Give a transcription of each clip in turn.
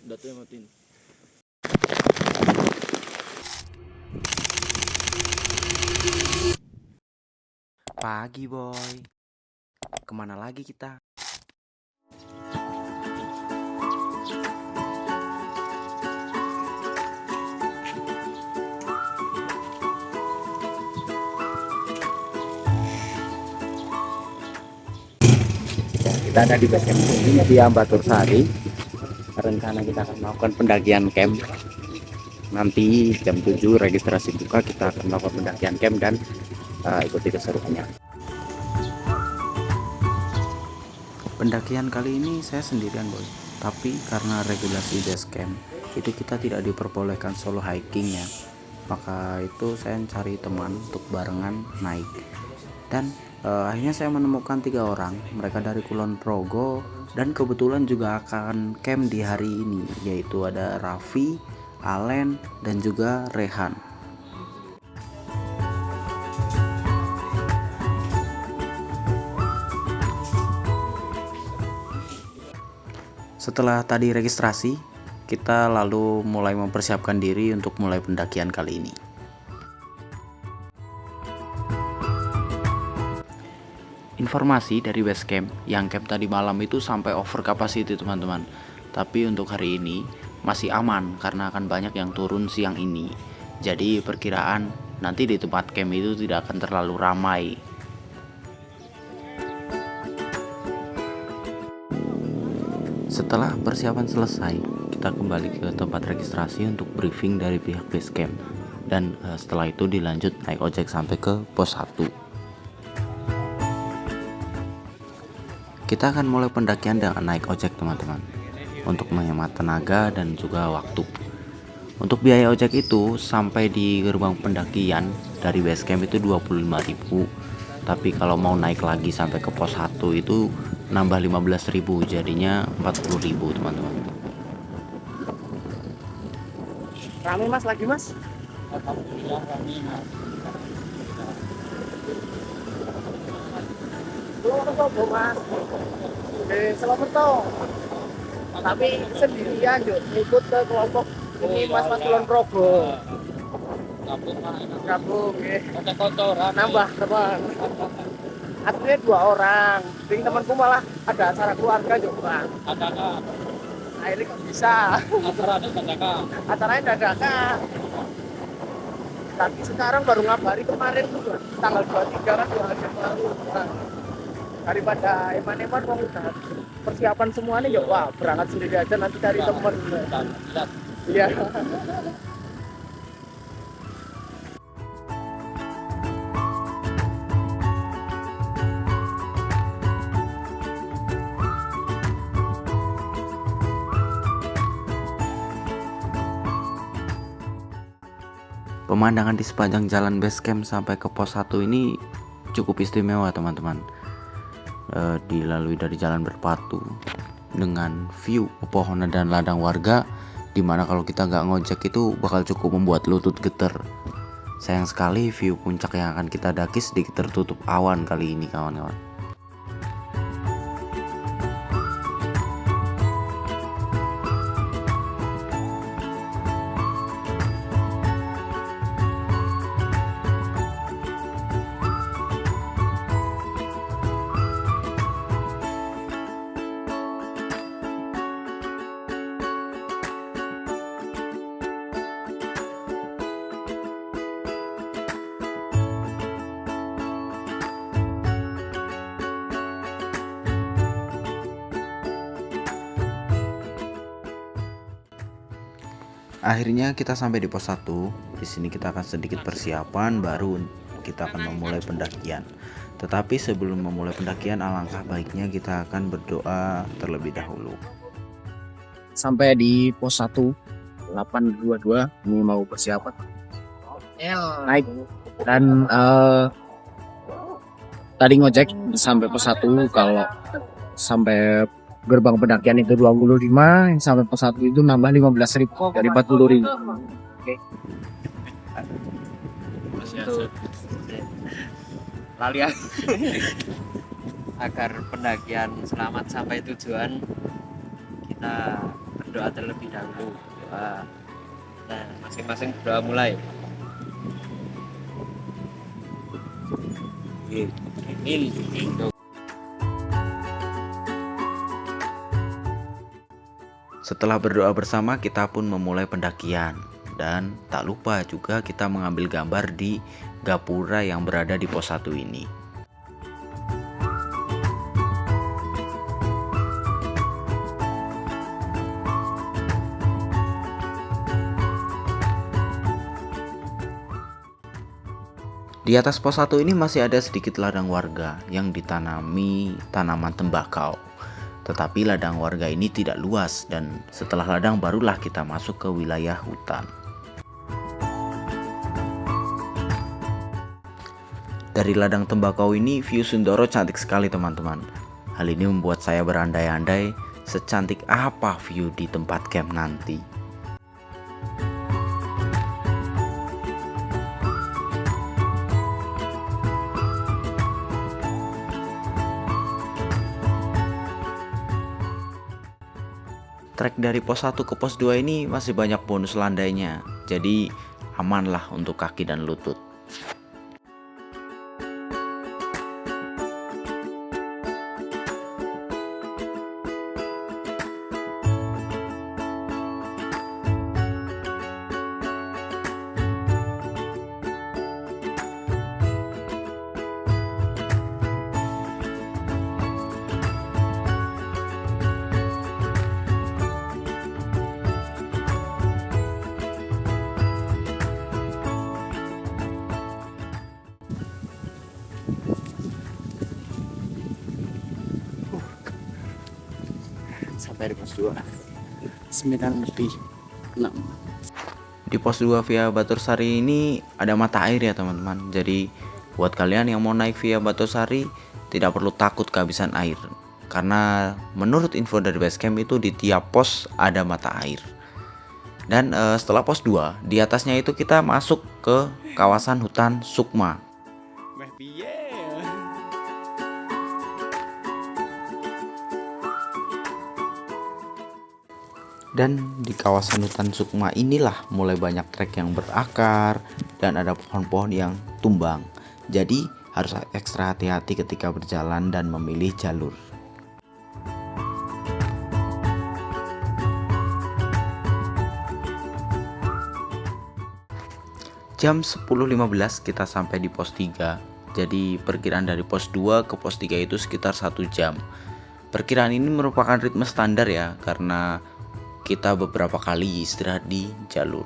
Datu matiin. Pagi boy, kemana lagi kita? Kita ada di base camp ini di Ambatur Sari. Rencana kita akan melakukan pendakian camp. Nanti jam 7 registrasi buka, kita akan melakukan pendakian camp dan ikuti keseruannya. Pendakian kali ini saya sendirian boy, tapi karena regulasi base camp itu kita tidak diperbolehkan solo hiking ya. Maka itu saya cari teman untuk barengan naik. Dan akhirnya saya menemukan 3 orang, mereka dari Kulon Progo dan kebetulan juga akan camp di hari ini, yaitu ada Raffi, Alen, dan juga Rehan. Setelah tadi registrasi, kita lalu mulai mempersiapkan diri untuk mulai pendakian kali ini. Informasi dari base camp, yang camp tadi malam itu sampai over capacity teman-teman. Tapi untuk hari ini masih aman karena akan banyak yang turun siang ini. Jadi perkiraan nanti di tempat camp itu tidak akan terlalu ramai. Setelah persiapan selesai, kita kembali ke tempat registrasi untuk briefing dari pihak base camp. Dan setelah itu dilanjut naik ojek sampai ke pos 1. Kita akan mulai pendakian dengan naik ojek teman-teman, untuk menghemat tenaga dan juga waktu. Untuk biaya ojek itu sampai di gerbang pendakian dari base camp itu 25.000. Tapi kalau mau naik lagi sampai ke pos 1 itu nambah 15.000, jadinya 40.000 teman-teman. Rame mas lagi mas? Alhamdulillah rame mas. Lu mas? Selamat tau. Tapi sendirian yuk ikut ke kelompok ini mas Kulon Progo. Gabung ya. Ada kotoran. Nambah teman. Aslinya 2 orang. Ting temanku malah ada acara keluarga juga. Dadakan. Akhirnya nggak bisa. Acaranya dadakan. Acaranya dadakan. Tapi sekarang baru ngabari kemarin tuh tanggal 23 kan 2 hari yang lalu. Nah, daripada eman-eman mau udah persiapan semuanya ya wah berangkat sendiri aja nanti cari temen. Iya. Pemandangan di sepanjang jalan base camp sampai ke pos 1 ini cukup istimewa teman-teman. Dilalui dari jalan berpatu dengan view pepohonan dan ladang warga, dimana kalau kita nggak ngojek itu bakal cukup membuat lutut geter. Sayang sekali view puncak yang akan kita daki sedikit tertutup awan kali ini kawan-kawan. Akhirnya kita sampai di pos 1. Di sini kita akan sedikit persiapan baru kita akan memulai pendakian. Tetapi sebelum memulai pendakian alangkah baiknya kita akan berdoa terlebih dahulu. Sampai di pos 1 822 ini mau persiapan naik dan tadi ngojek sampai pos 1 kalau sampai gerbang pendakian itu 25, yang sampai pos 1 itu nambah 15.000 dari 40.000. Oke. Lali agar pendakian selamat sampai tujuan, kita berdoa terlebih dahulu. Doa. Nah, masing-masing berdoa mulai. Setelah berdoa bersama, kita pun memulai pendakian. Dan tak lupa juga kita mengambil gambar di gapura yang berada di pos 1 ini. Di atas pos 1 ini masih ada sedikit ladang warga yang ditanami tanaman tembakau. Tetapi ladang warga ini tidak luas dan setelah ladang barulah kita masuk ke wilayah hutan. Dari ladang tembakau ini view Sindoro cantik sekali teman-teman. Hal ini membuat saya berandai-andai secantik apa view di tempat camp nanti. Trek dari pos 1 ke pos 2 ini masih banyak bonus landainya, jadi amanlah untuk kaki dan lutut. Sampai di pos 2 9 lebih 6. Di pos 2 via Batursari ini ada mata air ya teman-teman. Jadi buat kalian yang mau naik via Batursari tidak perlu takut kehabisan air. Karena menurut info dari basecamp itu di tiap pos ada mata air. Dan setelah pos 2 di atasnya itu kita masuk ke kawasan hutan Sukma. Dan di kawasan hutan Sukma inilah mulai banyak trek yang berakar dan ada pohon-pohon yang tumbang. Jadi harus ekstra hati-hati ketika berjalan dan memilih jalur. Jam 10.15 kita sampai di pos 3. Jadi perkiraan dari pos 2 ke pos 3 itu sekitar 1 jam. Perkiraan ini merupakan ritme standar ya, karena kita beberapa kali istirahat di jalur.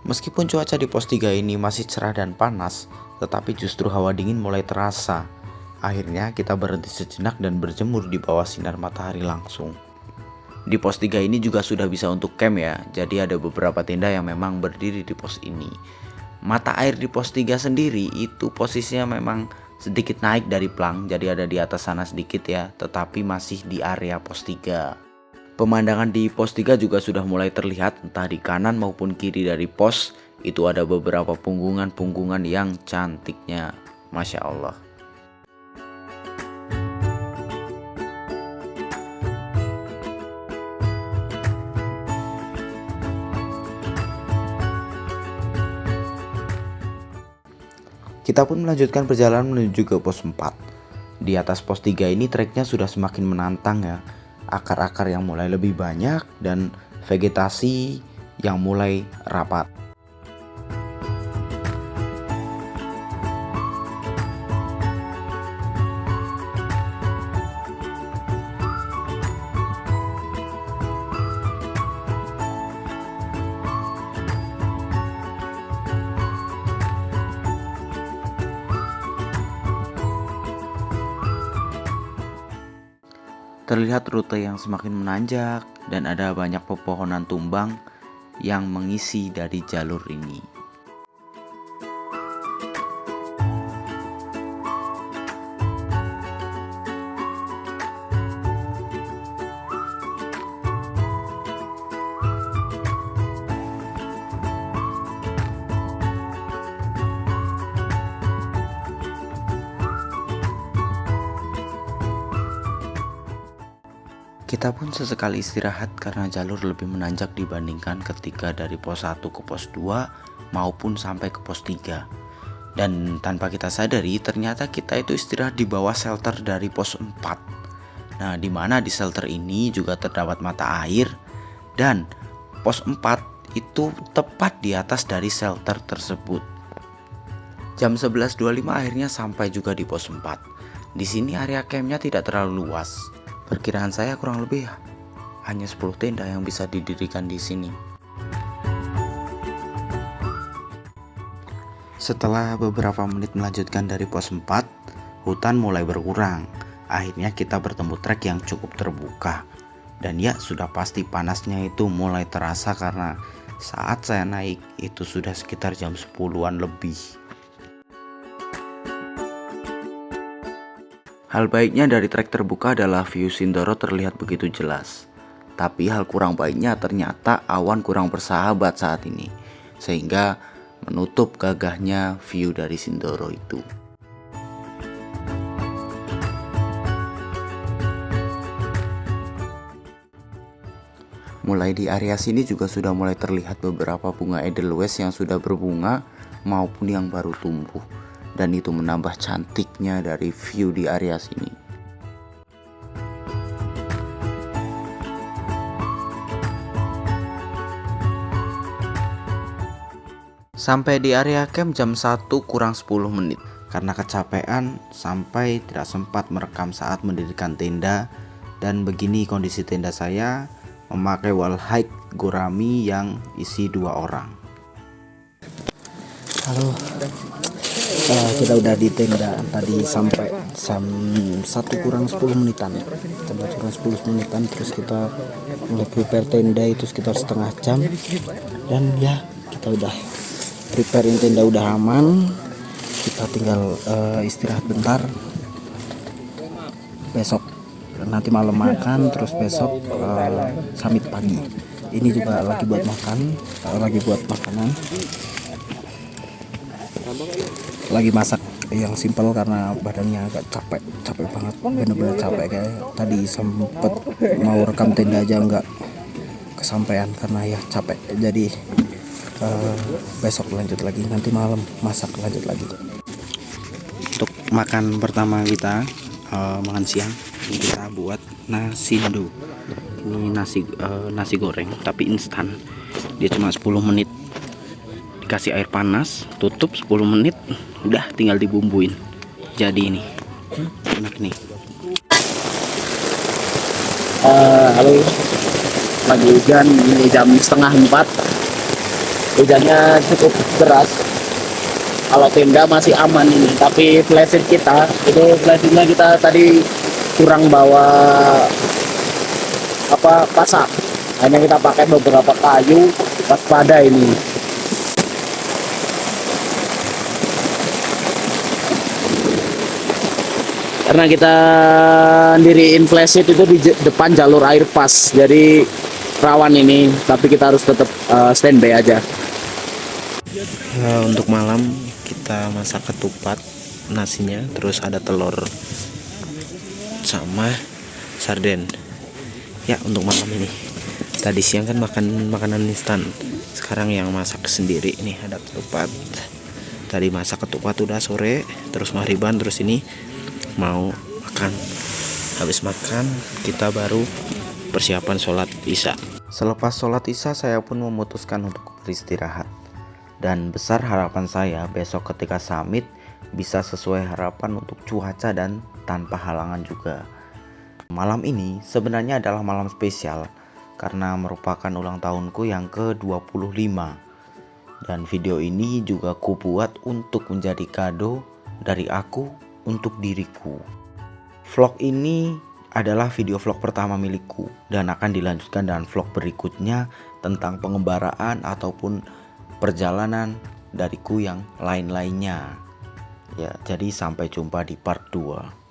Meskipun cuaca di pos 3 ini masih cerah dan panas, tetapi justru hawa dingin mulai terasa. Akhirnya kita berhenti sejenak dan berjemur di bawah sinar matahari langsung. Di pos 3 ini juga sudah bisa untuk camp ya, jadi ada beberapa tenda yang memang berdiri di pos ini. Mata air di pos 3 sendiri itu posisinya memang sedikit naik dari plang, jadi ada di atas sana sedikit ya, tetapi masih di area pos 3. Pemandangan di pos 3 juga sudah mulai terlihat, entah di kanan maupun kiri dari pos, itu ada beberapa punggungan-punggungan yang cantiknya, Masya Allah. Kita pun melanjutkan perjalanan menuju ke pos 4. Di atas pos 3 ini treknya sudah semakin menantang ya. Akar-akar yang mulai lebih banyak dan vegetasi yang mulai rapat. Terlihat rute yang semakin menanjak dan ada banyak pepohonan tumbang yang mengisi dari jalur ini. Kita pun sesekali istirahat karena jalur lebih menanjak dibandingkan ketika dari pos 1 ke pos 2 maupun sampai ke pos 3. Dan tanpa kita sadari ternyata kita itu istirahat di bawah shelter dari pos 4. Nah, di mana di shelter ini juga terdapat mata air dan pos 4 itu tepat di atas dari shelter tersebut. Jam 11.25 akhirnya sampai juga di pos 4. Di sini area campnya tidak terlalu luas. Perkiraan saya kurang lebih hanya 10 tenda yang bisa didirikan di sini. Setelah beberapa menit melanjutkan dari pos 4, hutan mulai berkurang. Akhirnya kita bertemu trek yang cukup terbuka. Dan ya, sudah pasti panasnya itu mulai terasa karena saat saya naik itu sudah sekitar jam 10-an lebih. Hal baiknya dari trek terbuka adalah view Sindoro terlihat begitu jelas. Tapi hal kurang baiknya ternyata awan kurang bersahabat saat ini, sehingga menutup gagahnya view dari Sindoro itu. Mulai di area sini juga sudah mulai terlihat beberapa bunga edelweiss yang sudah berbunga maupun yang baru tumbuh. Dan itu menambah cantiknya dari view di area sini. Sampai di area camp jam 1 kurang 10 menit. Karena kecapean sampai tidak sempat merekam saat mendirikan tenda. Dan begini kondisi tenda saya, memakai wall height gurami yang isi 2 orang. Halo, kita udah di tenda tadi sampai jam 1 kurang 10 menitan. Terus kita mulai prepare tenda itu sekitar setengah jam. Dan ya, kita udah preparein tenda udah aman. Kita tinggal istirahat bentar. Besok nanti malam makan, terus besok summit pagi. Ini juga lagi buat makan, lagi buat makanan. Lagi masak yang simpel karena badannya agak capek banget, bener-bener capek. Kayak tadi sempet mau rekam tenda aja nggak kesampaian karena ya capek. Jadi besok lanjut lagi, nanti malam masak lanjut lagi. Untuk makan pertama kita, makan siang, kita buat nasi indo. Ini nasi goreng tapi instan. Dia cuma 10 menit. Dikasih air panas, tutup 10 menit, udah tinggal dibumbuin. Jadi ini enak nih. Halo, lagi hujan, ini jam 3:30. Hujannya cukup deras. Kalau tenda masih aman ini, tapi flashlight kita tadi kurang bawa pasak. Hanya kita pakai beberapa kayu, waspada ini. Karena kita diriin flashlight itu di depan jalur air pas, jadi rawan ini, tapi kita harus tetap standby aja. Untuk malam kita masak ketupat, nasinya, terus ada telur sama sarden. Ya, untuk malam ini. Tadi siang kan makan makanan instan, sekarang yang masak sendiri. Nih ada ketupat. Tadi masak ketupat udah sore, terus maghriban, terus ini mau makan. Habis makan kita baru persiapan sholat isya. Selepas sholat isya saya pun memutuskan untuk beristirahat. Dan besar harapan saya besok ketika summit bisa sesuai harapan untuk cuaca dan tanpa halangan juga. Malam ini sebenarnya adalah malam spesial karena merupakan ulang tahunku yang ke-25. Dan video ini juga ku buat untuk menjadi kado dari aku untuk diriku. Vlog ini adalah video vlog pertama milikku dan akan dilanjutkan dengan vlog berikutnya tentang pengembaraan ataupun perjalanan dariku yang lain-lainnya. Ya, jadi sampai jumpa di part 2.